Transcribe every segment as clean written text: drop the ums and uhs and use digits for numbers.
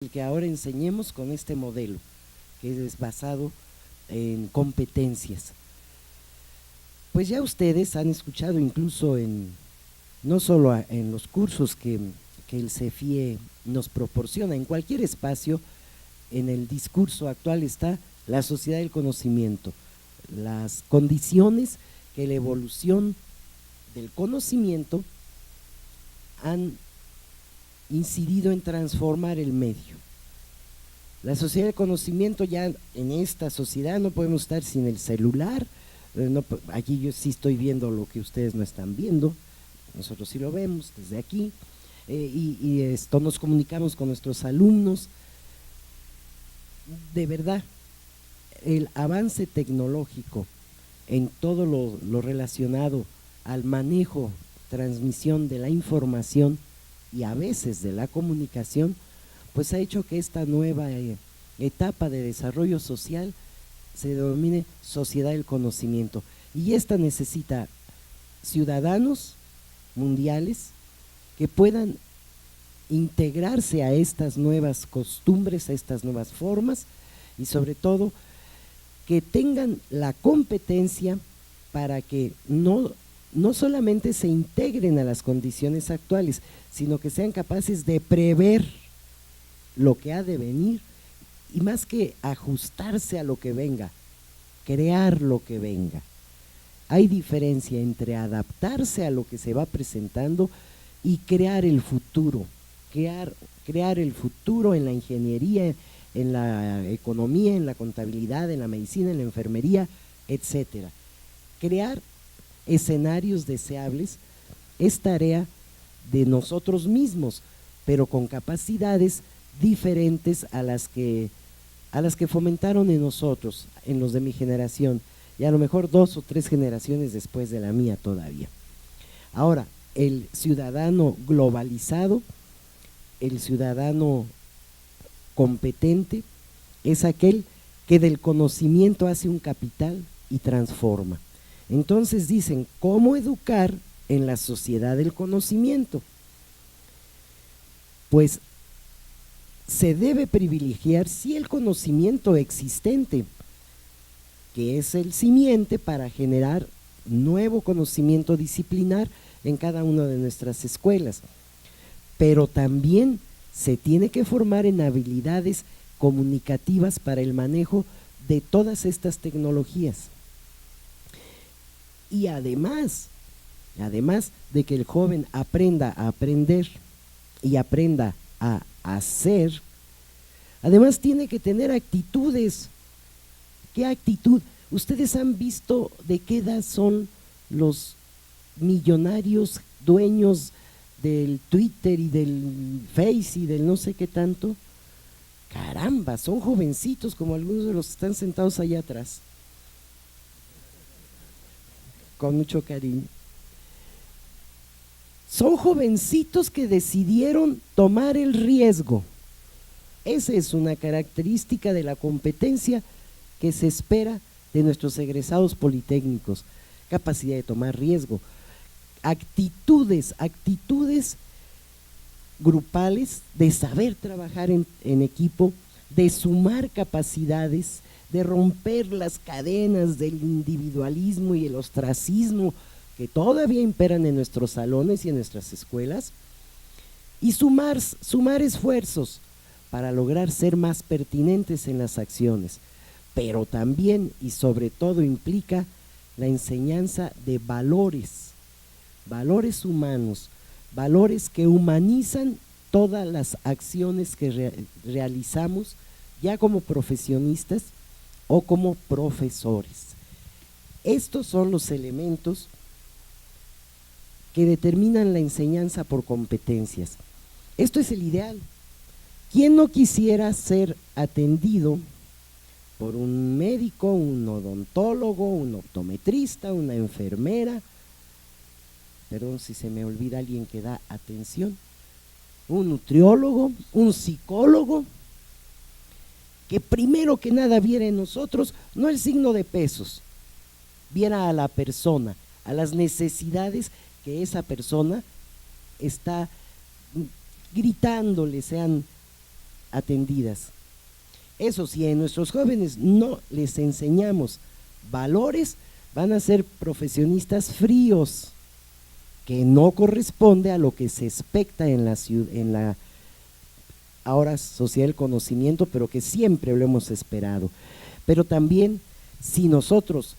el que ahora enseñemos con este modelo, que es basado en competencias. Pues ya ustedes han escuchado incluso no solo en los cursos que el CEFIE nos proporciona, en cualquier espacio, en el discurso actual está la sociedad del conocimiento, las condiciones que la evolución del conocimiento han incidido en transformar el medio. La sociedad del conocimiento, ya en esta sociedad no podemos estar sin el celular. Aquí yo sí estoy viendo lo que ustedes no están viendo, nosotros sí lo vemos desde aquí, y nos comunicamos con nuestros alumnos. De verdad, el avance tecnológico en todo lo relacionado al manejo, transmisión de la información y a veces de la comunicación, pues ha hecho que esta nueva etapa de desarrollo social se denomine sociedad del conocimiento, y esta necesita ciudadanos mundiales que puedan integrarse a estas nuevas costumbres, a estas nuevas formas, y sobre todo que tengan la competencia para que no solamente se integren a las condiciones actuales, sino que sean capaces de prever lo que ha de venir, y más que ajustarse a lo que venga, crear lo que venga. Hay diferencia entre adaptarse a lo que se va presentando y crear el futuro, crear el futuro en la ingeniería, en la economía, en la contabilidad, en la medicina, en la enfermería, etcétera. Crear escenarios deseables es tarea de nosotros mismos, pero con capacidades diferentes a las que fomentaron en nosotros, en los de mi generación, y a lo mejor 2 o 3 generaciones después de la mía todavía. Ahora, el ciudadano globalizado, el ciudadano competente, es aquel que del conocimiento hace un capital y transforma. Entonces dicen, ¿cómo educar en la sociedad del conocimiento? Pues se debe privilegiar sí el conocimiento existente, que es el simiente para generar nuevo conocimiento disciplinar en cada una de nuestras escuelas, pero también se tiene que formar en habilidades comunicativas para el manejo de todas estas tecnologías. Y además de que el joven aprenda a aprender y aprenda a hacer, además tiene que tener actitudes. ¿Qué actitud? ¿Ustedes han visto de qué edad son los millonarios dueños del Twitter y del Face y del no sé qué tanto? Caramba, son jovencitos como algunos de los que están sentados allá atrás, con mucho cariño. Son jovencitos que decidieron tomar el riesgo. Esa es una característica de la competencia que se espera de nuestros egresados politécnicos: capacidad de tomar riesgo, actitudes grupales, de saber trabajar en equipo, de sumar capacidades, de romper las cadenas del individualismo y el ostracismo que todavía imperan en nuestros salones y en nuestras escuelas, y sumar esfuerzos para lograr ser más pertinentes en las acciones. Pero también y sobre todo implica la enseñanza de valores humanos, valores que humanizan todas las acciones que realizamos, ya como profesionistas o como profesores. Estos son los elementos que determinan la enseñanza por competencias. Esto es el ideal. ¿Quién no quisiera ser atendido por un médico, un odontólogo, un optometrista, una enfermera? Perdón si se me olvida alguien que da atención. Un nutriólogo, un psicólogo, que primero que nada viera en nosotros no el signo de pesos, viera a la persona, a las necesidades que esa persona está gritándole, sean atendidas. Eso sí, a nuestros jóvenes no les enseñamos valores, van a ser profesionistas fríos, que no corresponde a lo que se expecta en la ahora sociedad del conocimiento, pero que siempre lo hemos esperado. Pero también, si nosotros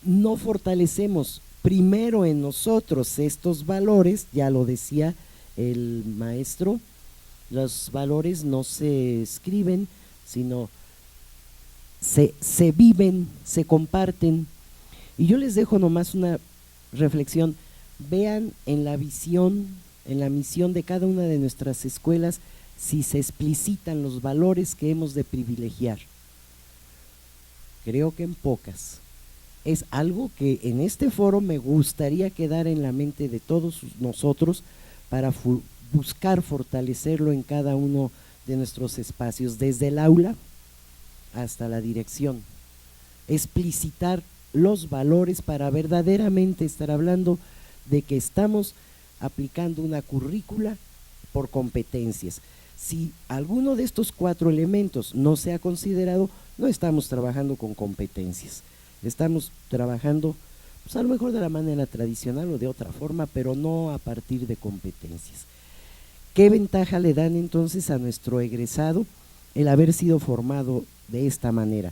no fortalecemos primero en nosotros estos valores, ya lo decía el maestro, los valores no se escriben, sino se viven, se comparten. Y yo les dejo nomás una reflexión: vean en la visión, en la misión de cada una de nuestras escuelas, si se explicitan los valores que hemos de privilegiar. Creo que en pocas. Es algo que en este foro me gustaría quedar en la mente de todos nosotros para buscar fortalecerlo en cada uno de nuestros espacios, desde el aula hasta la dirección. Explicitar los valores para verdaderamente estar hablando de que estamos aplicando una currícula por competencias. Si alguno de estos 4 elementos no se ha considerado, no estamos trabajando con competencias, estamos trabajando pues a lo mejor de la manera tradicional o de otra forma, pero no a partir de competencias. ¿Qué ventaja le dan entonces a nuestro egresado el haber sido formado de esta manera?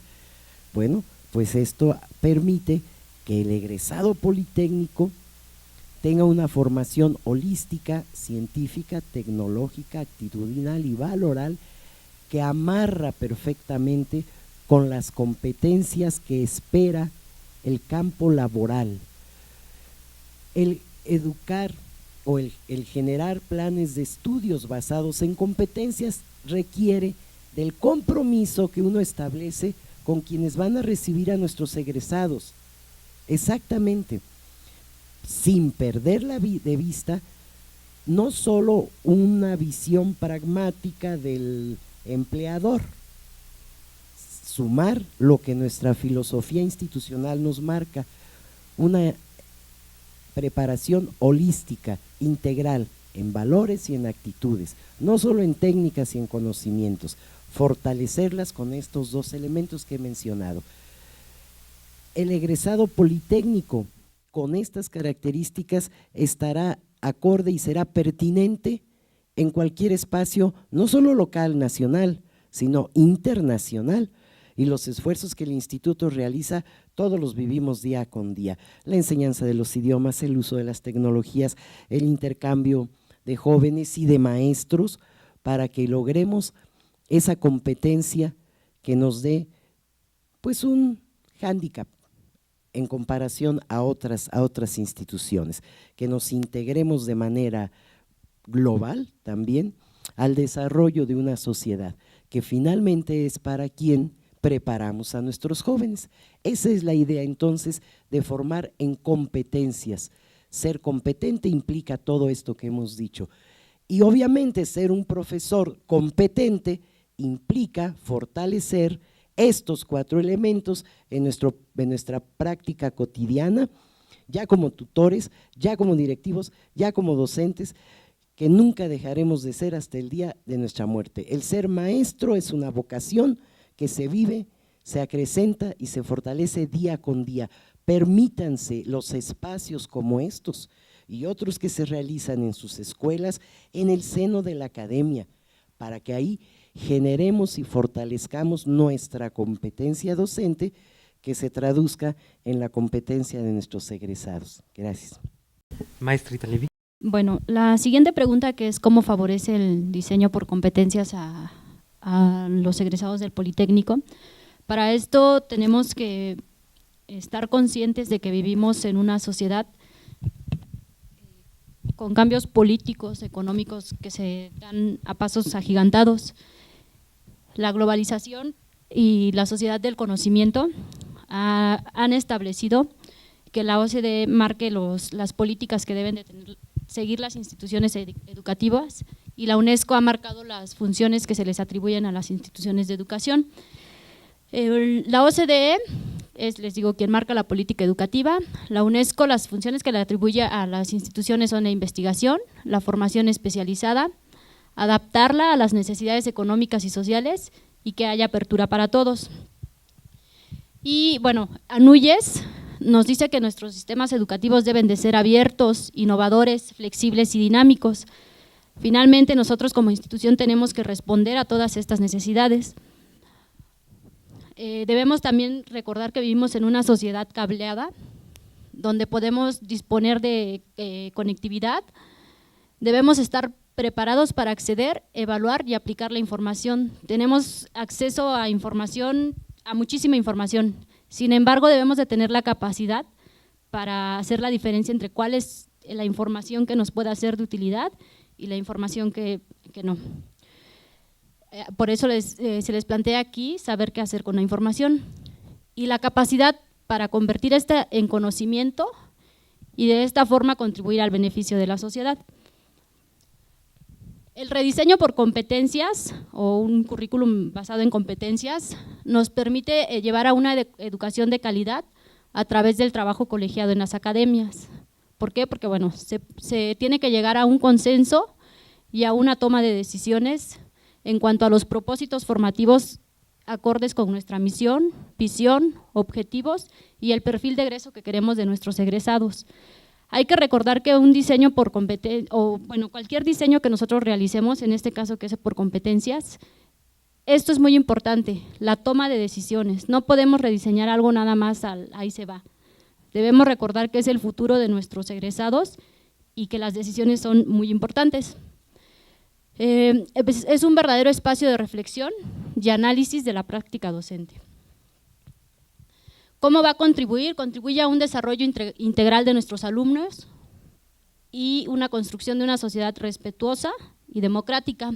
Bueno, pues esto permite que el egresado politécnico tenga una formación holística, científica, tecnológica, actitudinal y valoral que amarra perfectamente con las competencias que espera el campo laboral. El educar o el generar planes de estudios basados en competencias requiere del compromiso que uno establece con quienes van a recibir a nuestros egresados. Exactamente, sin perder de vista no solo una visión pragmática del empleador, sumar lo que nuestra filosofía institucional nos marca, una preparación holística, integral, en valores y en actitudes, no solo en técnicas y en conocimientos, fortalecerlas con estos 2 elementos que he mencionado. El egresado politécnico con estas características estará acorde y será pertinente en cualquier espacio, no solo local, nacional, sino internacional. Y los esfuerzos que el instituto realiza, todos los vivimos día con día. La enseñanza de los idiomas, el uso de las tecnologías, el intercambio de jóvenes y de maestros para que logremos esa competencia que nos dé pues un hándicap en comparación a otras instituciones, que nos integremos de manera global también al desarrollo de una sociedad, que finalmente es para quien preparamos a nuestros jóvenes. Esa es la idea entonces de formar en competencias. Ser competente implica todo esto que hemos dicho, y obviamente ser un profesor competente implica fortalecer estos 4 elementos en nuestra práctica cotidiana, ya como tutores, ya como directivos, ya como docentes, que nunca dejaremos de ser hasta el día de nuestra muerte. El ser maestro es una vocación que se vive, se acrecenta y se fortalece día con día. Permítanse los espacios como estos y otros que se realizan en sus escuelas, en el seno de la academia, para que ahí generemos y fortalezcamos nuestra competencia docente que se traduzca en la competencia de nuestros egresados. Gracias. Maestrita Levi. Bueno, la siguiente pregunta, que es cómo favorece el diseño por competencias a los egresados del Politécnico. Para esto tenemos que estar conscientes de que vivimos en una sociedad con cambios políticos, económicos que se dan a pasos agigantados. La globalización y la sociedad del conocimiento han establecido que la OCDE marque las políticas que deben de seguir las instituciones educativas, y la UNESCO ha marcado las funciones que se les atribuyen a las instituciones de educación. La OCDE es, les digo, quien marca la política educativa. La UNESCO, las funciones que le atribuye a las instituciones son la investigación, la formación especializada, adaptarla a las necesidades económicas y sociales y que haya apertura para todos. Y bueno, Núñez nos dice que nuestros sistemas educativos deben de ser abiertos, innovadores, flexibles y dinámicos. Finalmente, nosotros como institución tenemos que responder a todas estas necesidades. Debemos también recordar que vivimos en una sociedad cableada, donde podemos disponer de conectividad. Debemos estar preparados para acceder, evaluar y aplicar la información. Tenemos acceso a información, a muchísima información. Sin embargo, debemos de tener la capacidad para hacer la diferencia entre cuál es la información que nos pueda ser de utilidad y la información que no. Por eso se les plantea aquí saber qué hacer con la información y la capacidad para convertir esta en conocimiento y de esta forma contribuir al beneficio de la sociedad. El rediseño por competencias o un currículum basado en competencias nos permite llevar a una educación de calidad a través del trabajo colegiado en las academias. ¿Por qué? Porque bueno, se tiene que llegar a un consenso y a una toma de decisiones en cuanto a los propósitos formativos acordes con nuestra misión, visión, objetivos y el perfil de egreso que queremos de nuestros egresados. Hay que recordar que un diseño por competencia, o bueno, cualquier diseño que nosotros realicemos, en este caso que es por competencias, esto es muy importante, la toma de decisiones. No podemos rediseñar algo nada más ahí se va. Debemos recordar que es el futuro de nuestros egresados y que las decisiones son muy importantes. Es un verdadero espacio de reflexión y análisis de la práctica docente. ¿Cómo va a contribuir? Contribuye a un desarrollo integral de nuestros alumnos y una construcción de una sociedad respetuosa y democrática.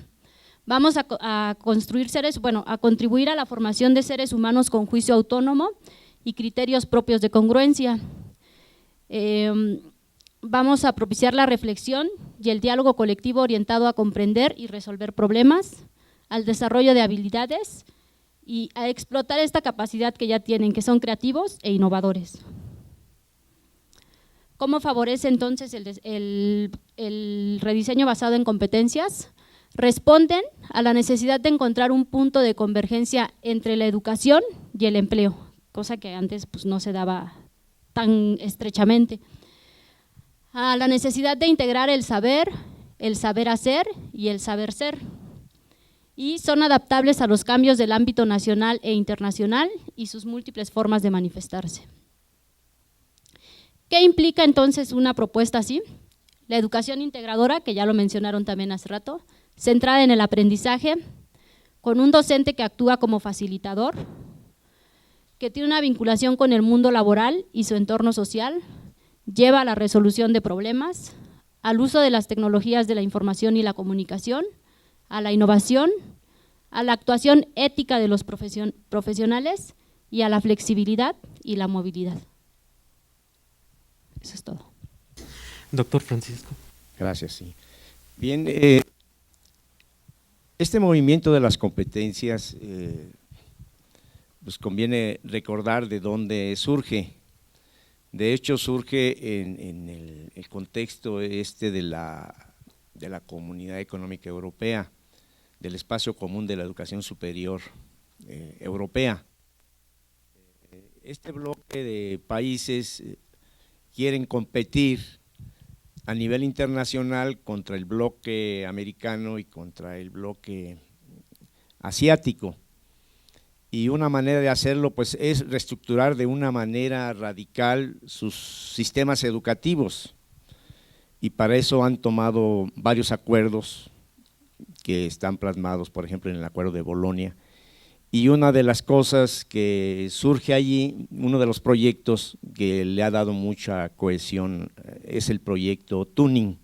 Vamos a construir a contribuir a la formación de seres humanos con juicio autónomo y criterios propios de congruencia. Vamos a propiciar la reflexión y el diálogo colectivo orientado a comprender y resolver problemas, al desarrollo de habilidades y a explotar esta capacidad que ya tienen, que son creativos e innovadores. ¿Cómo favorece entonces el rediseño basado en competencias? Responden a la necesidad de encontrar un punto de convergencia entre la educación y el empleo, cosa que antes pues, no se daba tan estrechamente. A la necesidad de integrar el saber hacer y el saber ser. Y son adaptables a los cambios del ámbito nacional e internacional y sus múltiples formas de manifestarse. ¿Qué implica entonces una propuesta así? La educación integradora, que ya lo mencionaron también hace rato, centrada en el aprendizaje, con un docente que actúa como facilitador, que tiene una vinculación con el mundo laboral y su entorno social, lleva a la resolución de problemas, al uso de las tecnologías de la información y la comunicación, a la innovación, a la actuación ética de los profesionales y a la flexibilidad y la movilidad. Eso es todo. Doctor Francisco. Gracias, sí. Bien, este movimiento de las competencias, pues conviene recordar de dónde surge. De hecho, surge en el contexto de la Comunidad Económica Europea, del Espacio Común de la Educación Superior Europea. Este bloque de países quieren competir a nivel internacional contra el bloque americano y contra el bloque asiático. Y una manera de hacerlo pues es reestructurar de una manera radical sus sistemas educativos, y para eso han tomado varios acuerdos que están plasmados, por ejemplo, en el Acuerdo de Bolonia. Y una de las cosas que surge allí, uno de los proyectos que le ha dado mucha cohesión es el proyecto Tuning,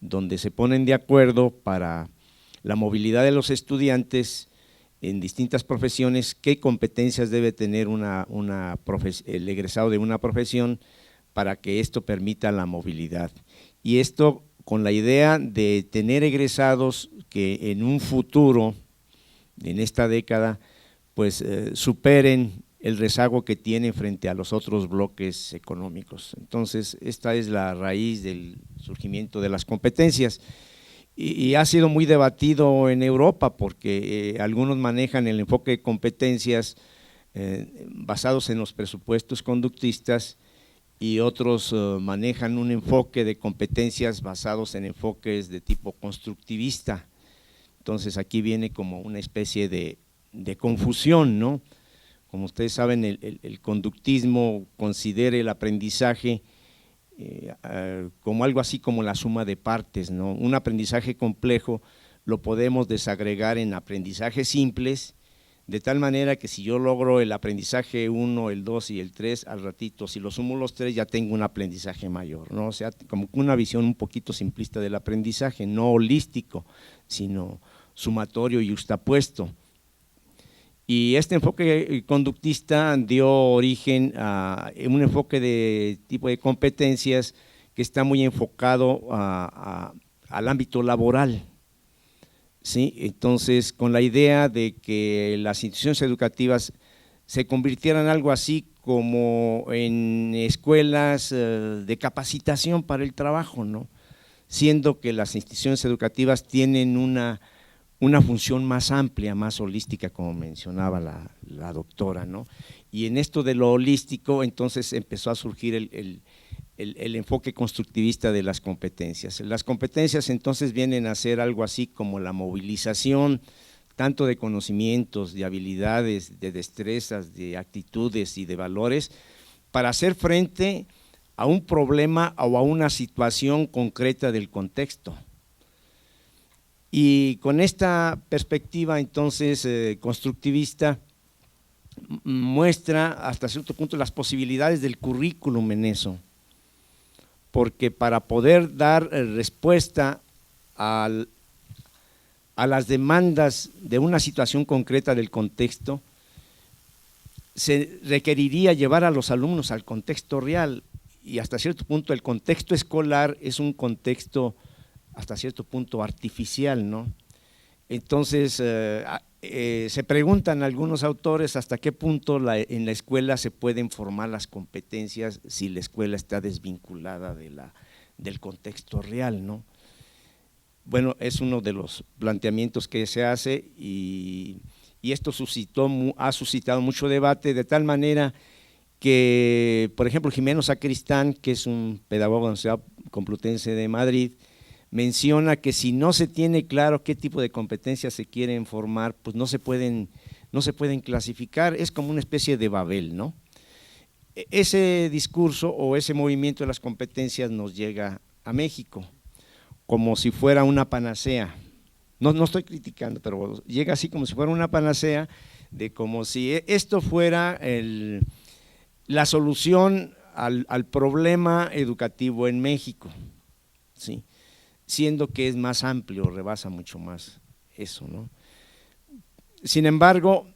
donde se ponen de acuerdo para la movilidad de los estudiantes en distintas profesiones, qué competencias debe tener el egresado de una profesión para que esto permita la movilidad. Y esto con la idea de tener egresados que en un futuro, en esta década, pues superen el rezago que tienen frente a los otros bloques económicos. Entonces, esta es la raíz del surgimiento de las competencias. y ha sido muy debatido en Europa porque algunos manejan el enfoque de competencias basados en los presupuestos conductistas y otros manejan un enfoque de competencias basados en enfoques de tipo constructivista. Entonces aquí viene como una especie de confusión, ¿no? Como ustedes saben, el conductismo considera el aprendizaje como algo así como la suma de partes, ¿no? Un aprendizaje complejo lo podemos desagregar en aprendizajes simples, de tal manera que si yo logro el aprendizaje 1, el 2 y el 3, al ratito, si lo sumo los 3 ya tengo un aprendizaje mayor, ¿no? O sea, como una visión un poquito simplista del aprendizaje, no holístico, sino sumatorio y yuxtapuesto. Y este enfoque conductista dio origen a un enfoque de tipo de competencias que está muy enfocado al ámbito laboral, ¿sí? Entonces, con la idea de que las instituciones educativas se convirtieran algo así como en escuelas de capacitación para el trabajo, ¿no? Siendo que las instituciones educativas tienen una función más amplia, más holística, como mencionaba la doctora, ¿no? Y en esto de lo holístico, entonces empezó a surgir el enfoque constructivista de las competencias. Las competencias entonces vienen a ser algo así como la movilización tanto de conocimientos, de habilidades, de destrezas, de actitudes y de valores para hacer frente a un problema o a una situación concreta del contexto. Y con esta perspectiva entonces constructivista muestra hasta cierto punto las posibilidades del currículum en eso, porque para poder dar respuesta a las demandas de una situación concreta del contexto, se requeriría llevar a los alumnos al contexto real y hasta cierto punto el contexto escolar es un contexto hasta cierto punto artificial, ¿no? Entonces, se preguntan algunos autores hasta qué punto en la escuela se pueden formar las competencias si la escuela está desvinculada del contexto real, ¿no? Bueno, es uno de los planteamientos que se hace y esto ha suscitado mucho debate, de tal manera que, por ejemplo, Jimeno Sacristán, que es un pedagogo de la Universidad Complutense de Madrid, menciona que si no se tiene claro qué tipo de competencias se quieren formar, pues no se pueden clasificar, es como una especie de Babel, ¿no? Ese discurso o ese movimiento de las competencias nos llega a México como si fuera una panacea, no estoy criticando, pero llega así como si fuera una panacea, de como si esto fuera la solución al problema educativo en México, ¿sí? Siendo que es más amplio, rebasa mucho más eso, ¿no? Sin embargo,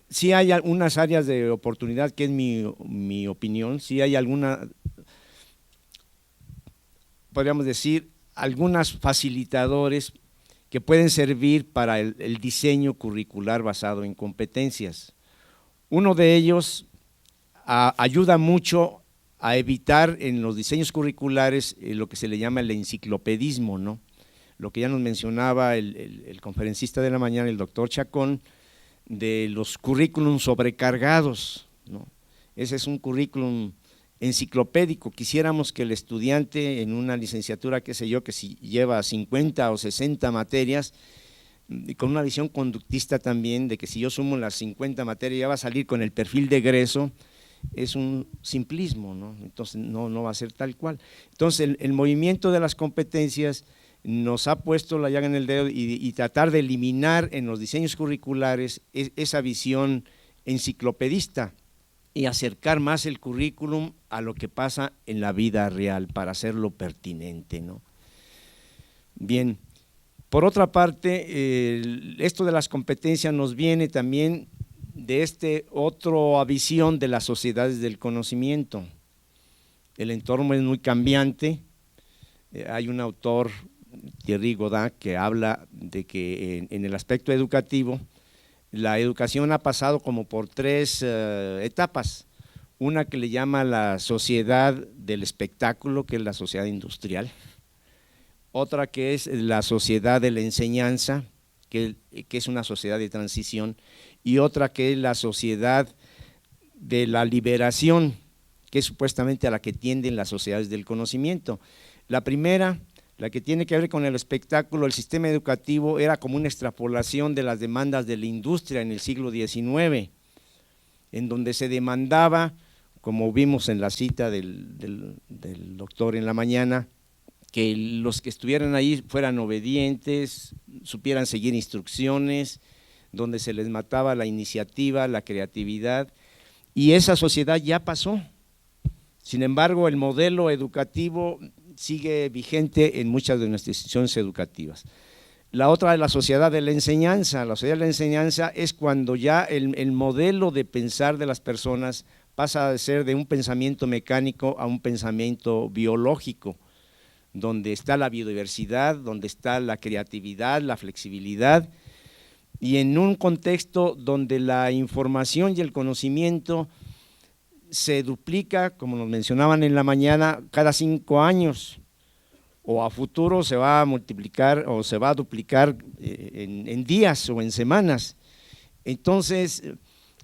sí hay algunas áreas de oportunidad, que es mi opinión, sí hay podríamos decir, algunos facilitadores que pueden servir para el diseño curricular basado en competencias. Uno de ellos ayuda mucho a evitar en los diseños curriculares lo que se le llama el enciclopedismo, ¿no? Lo que ya nos mencionaba el conferencista de la mañana, el doctor Chacón, de los currículums sobrecargados, ¿no? Ese es un currículum enciclopédico. Quisiéramos que el estudiante en una licenciatura, qué sé yo, que si lleva 50 o 60 materias, y con una visión conductista también, de que si yo sumo las 50 materias ya va a salir con el perfil de egreso, es un simplismo, ¿no? Entonces no va a ser tal cual. Entonces el movimiento de las competencias nos ha puesto la llaga en el dedo y tratar de eliminar en los diseños curriculares esa visión enciclopedista y acercar más el currículum a lo que pasa en la vida real para hacerlo pertinente, ¿no? Bien, por otra parte, esto de las competencias nos viene también de otra visión de las sociedades del conocimiento. El entorno es muy cambiante. Hay un autor, Thierry Godin, que habla de que en el aspecto educativo la educación ha pasado como por tres etapas. Una que le llama la sociedad del espectáculo, que es la sociedad industrial. otra que es la sociedad de la enseñanza, que es una sociedad de transición, y otra que es la sociedad de la liberación, que es supuestamente a la que tienden las sociedades del conocimiento. La primera, la que tiene que ver con el espectáculo, el sistema educativo era como una extrapolación de las demandas de la industria en el siglo XIX, en donde se demandaba, como vimos en la cita del doctor en la mañana, que los que estuvieran ahí fueran obedientes, supieran seguir instrucciones, donde se les mataba la iniciativa, la creatividad, y esa sociedad ya pasó. Sin embargo, el modelo educativo sigue vigente en muchas de nuestras instituciones educativas. La otra es la sociedad de la enseñanza. La sociedad de la enseñanza es cuando ya el modelo de pensar de las personas pasa a ser de un pensamiento mecánico a un pensamiento biológico, donde está la biodiversidad, donde está la creatividad, la flexibilidad, y en un contexto donde la información y el conocimiento se duplica, como nos mencionaban en la mañana, cada 5 años, o a futuro se va a multiplicar o se va a duplicar en días o en semanas. Entonces,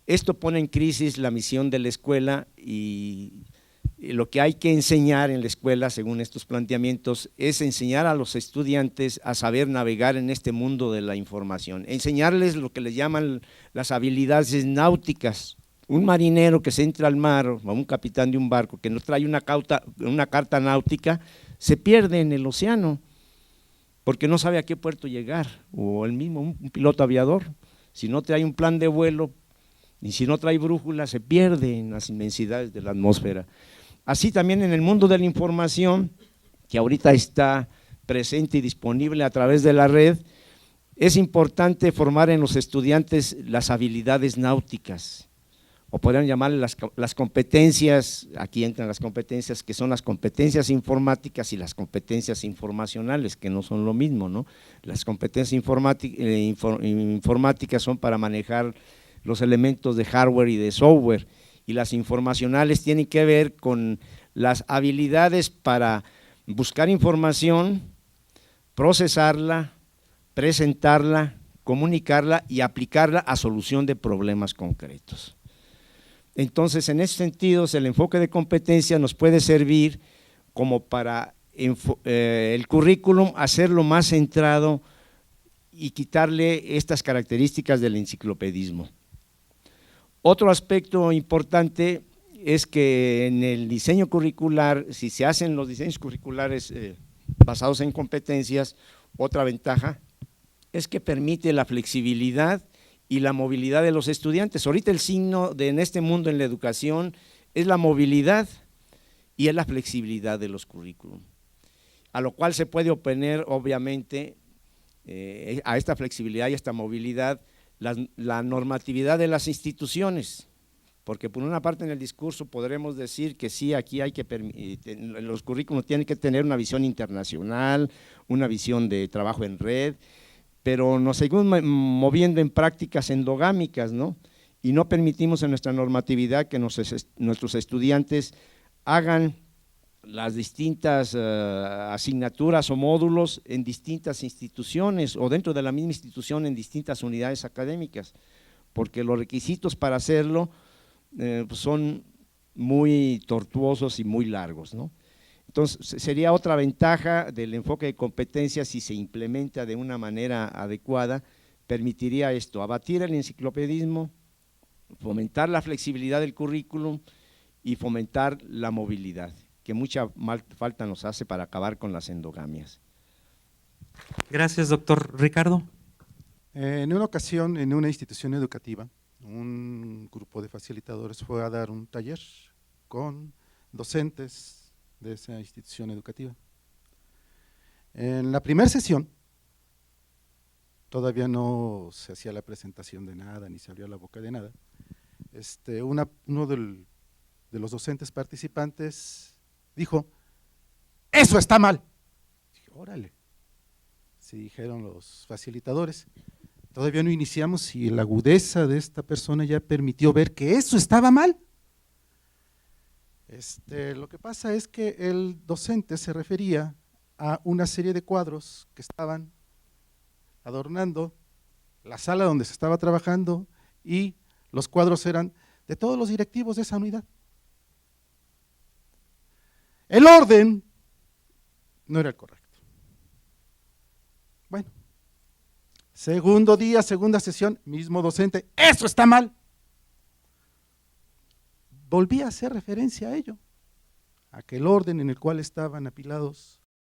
esto pone en crisis la misión de la escuela, y lo que hay que enseñar en la escuela, según estos planteamientos, es enseñar a los estudiantes a saber navegar en este mundo de la información, enseñarles lo que les llaman las habilidades náuticas. Un marinero que se entra al mar, o un capitán de un barco que no trae una carta náutica, se pierde en el océano, porque no sabe a qué puerto llegar, o el mismo un piloto aviador, si no trae un plan de vuelo, y si no trae brújula, se pierde en las inmensidades de la atmósfera. Así también en el mundo de la información, que ahorita está presente y disponible a través de la red, es importante formar en los estudiantes las habilidades náuticas, o podrían llamarle las competencias. Aquí entran las competencias que son las competencias informáticas y las competencias informacionales, que no son lo mismo, ¿no? Las competencias informáticas son para manejar los elementos de hardware y de software, y las informacionales tienen que ver con las habilidades para buscar información, procesarla, presentarla, comunicarla y aplicarla a solución de problemas concretos. Entonces, en ese sentido, el enfoque de competencia nos puede servir como para el currículum hacerlo más centrado y quitarle estas características del enciclopedismo. Otro aspecto importante es que en el diseño curricular, si se hacen los diseños curriculares basados en competencias, otra ventaja es que permite la flexibilidad y la movilidad de los estudiantes. Ahorita el signo en este mundo en la educación es la movilidad y es la flexibilidad de los currículum, a lo cual se puede oponer obviamente a esta flexibilidad y a esta movilidad la normatividad de las instituciones, porque por una parte en el discurso podremos decir que sí, aquí hay que los currículos tienen que tener una visión internacional, una visión de trabajo en red, pero nos seguimos moviendo en prácticas endogámicas, ¿no? Y no permitimos en nuestra normatividad que nuestros estudiantes hagan las distintas asignaturas o módulos en distintas instituciones o dentro de la misma institución en distintas unidades académicas, porque los requisitos para hacerlo pues son muy tortuosos y muy largos, ¿no? Entonces, sería otra ventaja del enfoque de competencias si se implementa de una manera adecuada, permitiría esto, abatir el enciclopedismo, fomentar la flexibilidad del currículum y fomentar la movilidad, que mucha falta nos hace para acabar con las endogamias. Gracias, doctor. Ricardo. En una ocasión, en una institución educativa, un grupo de facilitadores fue a dar un taller con docentes de esa institución educativa. En la primera sesión, todavía no se hacía la presentación de nada, ni se abrió la boca de nada, uno de los docentes participantes dijo: ¡eso está mal! Dije: órale, sí, dijeron los facilitadores. Todavía no iniciamos y la agudeza de esta persona ya permitió ver que eso estaba mal. Lo que pasa es que el docente se refería a una serie de cuadros que estaban adornando la sala donde se estaba trabajando, y los cuadros eran de todos los directivos de esa unidad. El orden no era el correcto. Bueno, segundo día, segunda sesión, mismo docente, eso está mal. Volví a hacer referencia a ello, a que el orden en el cual estaban apilados